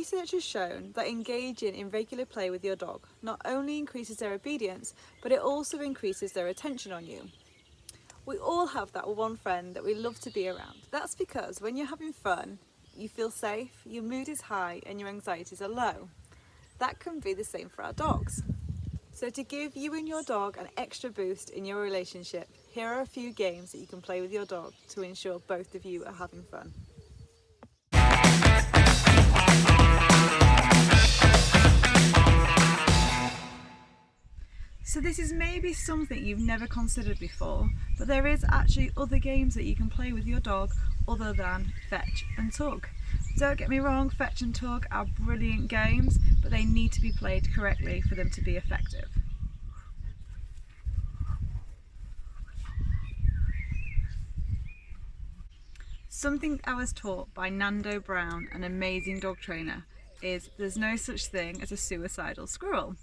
Research has shown that engaging in regular play with your dog not only increases their obedience, but it also increases their attention on you. We all have that one friend that we love to be around. That's because when you're having fun, you feel safe, your mood is high and your anxieties are low. That can be the same for our dogs. So to give you and your dog an extra boost in your relationship, here are a few games that you can play with your dog to ensure both of you are having fun. So this is maybe something you've never considered before, but there is actually other games that you can play with your dog other than fetch and tug. Don't get me wrong, fetch and tug are brilliant games, but they need to be played correctly for them to be effective. Something I was taught by Nando Brown, an amazing dog trainer, is there's no such thing as a suicidal squirrel.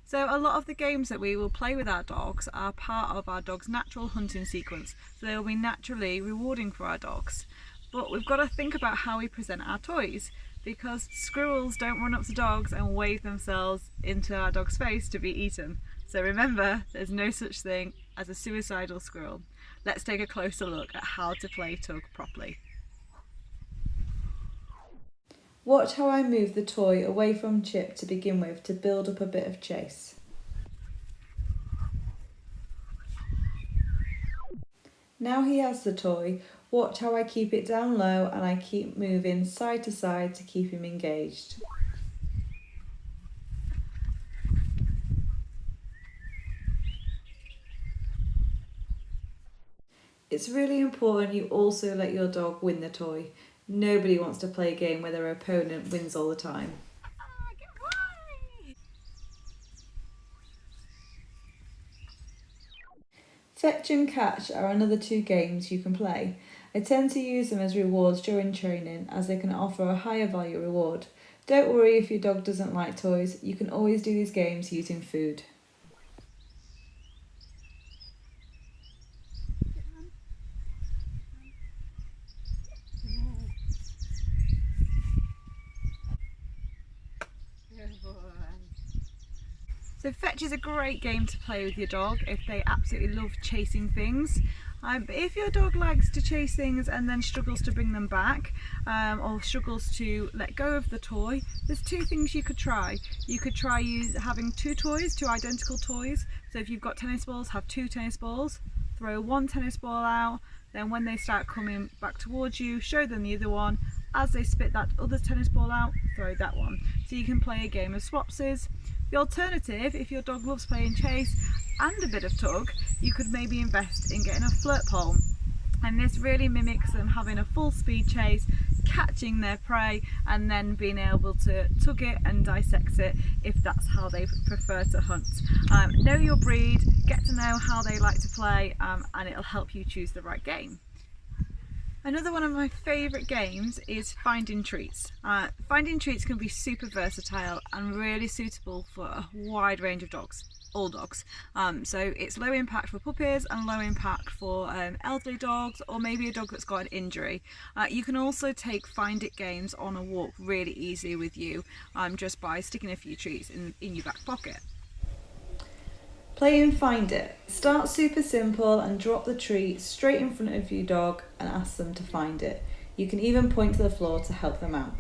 So a lot of the games that we will play with our dogs are part of our dog's natural hunting sequence, so they will be naturally rewarding for our dogs. But we've got to think about how we present our toys, because squirrels don't run up to dogs and wave themselves into our dog's face to be eaten. So remember, there's no such thing as a suicidal squirrel. Let's take a closer look at how to play tug properly. Watch how I move the toy away from Chip to begin with to build up a bit of chase. Now he has the toy, watch how I keep it down low and I keep moving side to side to keep him engaged. It's really important you also let your dog win the toy. Nobody wants to play a game where their opponent wins all the time. Fetch and catch are another two games you can play. I tend to use them as rewards during training as they can offer a higher value reward. Don't worry if your dog doesn't like toys, you can always do these games using food. So fetch is a great game to play with your dog if they absolutely love chasing things. But if your dog likes to chase things and then struggles to bring them back or struggles to let go of the toy, there's two things you could try. You could try having two toys, two identical toys. So if you've got tennis balls, have two tennis balls, throw one tennis ball out, then when they start coming back towards you, show them the other one. As they spit that other tennis ball out, throw that one. So you can play a game of swapsies. The alternative, if your dog loves playing chase and a bit of tug, you could maybe invest in getting a flirt pole. And this really mimics them having a full speed chase, catching their prey and then being able to tug it and dissect it if that's how they prefer to hunt. Know your breed, get to know how they like to play and it'll help you choose the right game. Another one of my favourite games is Finding Treats. Finding Treats can be super versatile and really suitable for a wide range of dogs, all dogs. So it's low impact for puppies and low impact for elderly dogs or maybe a dog that's got an injury. You can also take Find It games on a walk really easily with you just by sticking a few treats in your back pocket. Play and find it. Start super simple and drop the treat straight in front of your dog and ask them to find it. You can even point to the floor to help them out.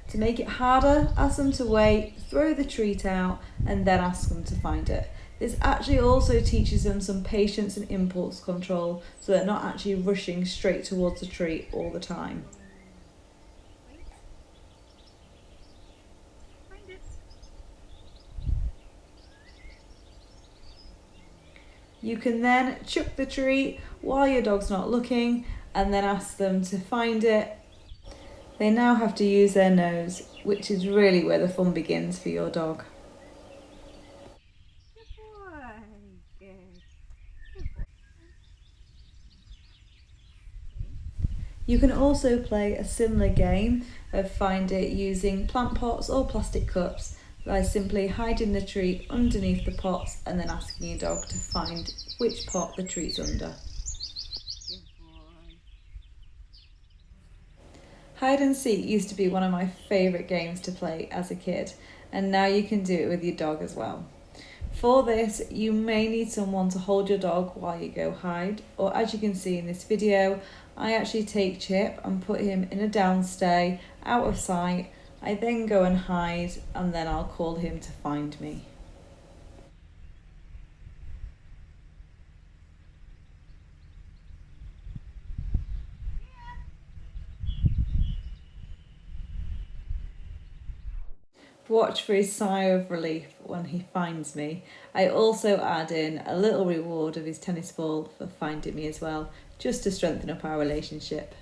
To make it harder, ask them to wait, throw the treat out and then ask them to find it. This actually also teaches them some patience and impulse control so they're not actually rushing straight towards the treat all the time. You can then chuck the treat while your dog's not looking and then ask them to find it. They now have to use their nose, which is really where the fun begins for your dog. You can also play a similar game of Find It using plant pots or plastic cups by simply hiding the treat underneath the pots and then asking your dog to find which pot the treat's under. Hide and seek used to be one of my favourite games to play as a kid, and now you can do it with your dog as well. For this, you may need someone to hold your dog while you go hide, or as you can see in this video, I actually take Chip and put him in a downstay, out of sight. I then go and hide, and then I'll call him to find me. Watch for his sigh of relief when he finds me. I also add in a little reward of his tennis ball for finding me as well, just to strengthen up our relationship.